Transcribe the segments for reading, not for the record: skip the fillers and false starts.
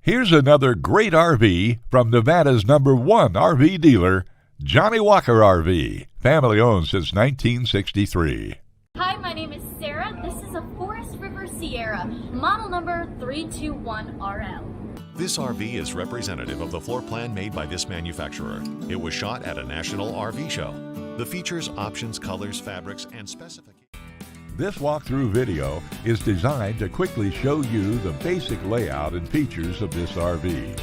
Here's another great RV from Nevada's #1 RV dealer, Johnnie Walker RV, family owned since 1963. Hi, my name is Sarah. This is a Forest River Sierra, model number 321RL. This RV is representative of the floor plan made by this manufacturer. It was shot at a national RV show. The features, options, colors, fabrics, and specifications. This walkthrough video is designed to quickly show you the basic layout and features of this RV.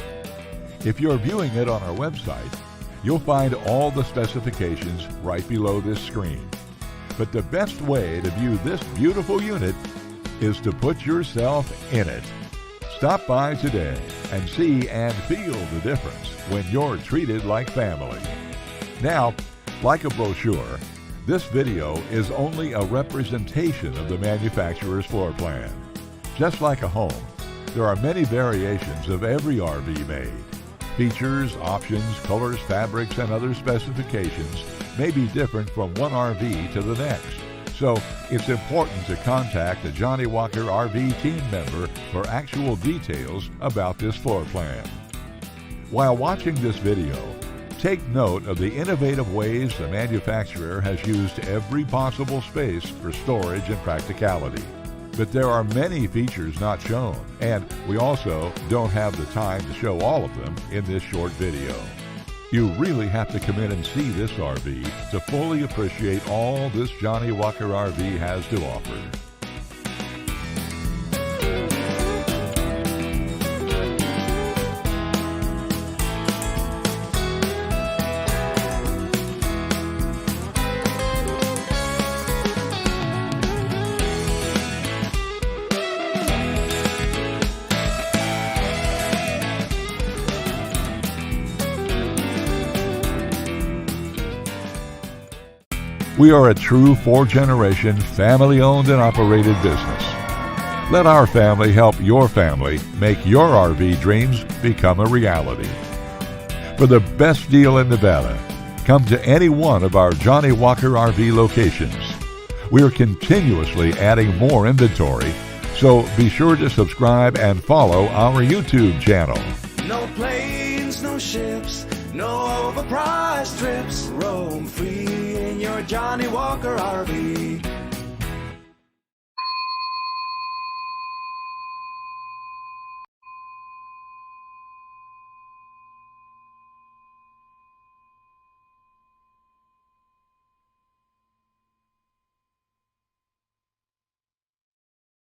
If you're viewing it on our website, you'll find all the specifications right below this screen. But the best way to view this beautiful unit is to put yourself in it. Stop by today and see and feel the difference when you're treated like family. Now, like a brochure, this video is only a representation of the manufacturer's floor plan. Just like a home, there are many variations of every RV made. Features, options, colors, fabrics, and other specifications may be different from one RV to the next. So it's important to contact a Johnnie Walker RV team member for actual details about this floor plan. While watching this video, take note of the innovative ways the manufacturer has used every possible space for storage and practicality. But there are many features not shown, and we also don't have the time to show all of them in this short video. You really have to come in and see this RV to fully appreciate all this Johnnie Walker RV has to offer. We are a true 4th-generation, family-owned and operated business. Let our family help your family make your RV dreams become a reality. For the best deal in Nevada, come to any one of our Johnnie Walker RV locations. We are continuously adding more inventory, so be sure to subscribe and follow our YouTube channel. No planes, no ships, no overpriced trips. Roam free in your Johnnie Walker RV.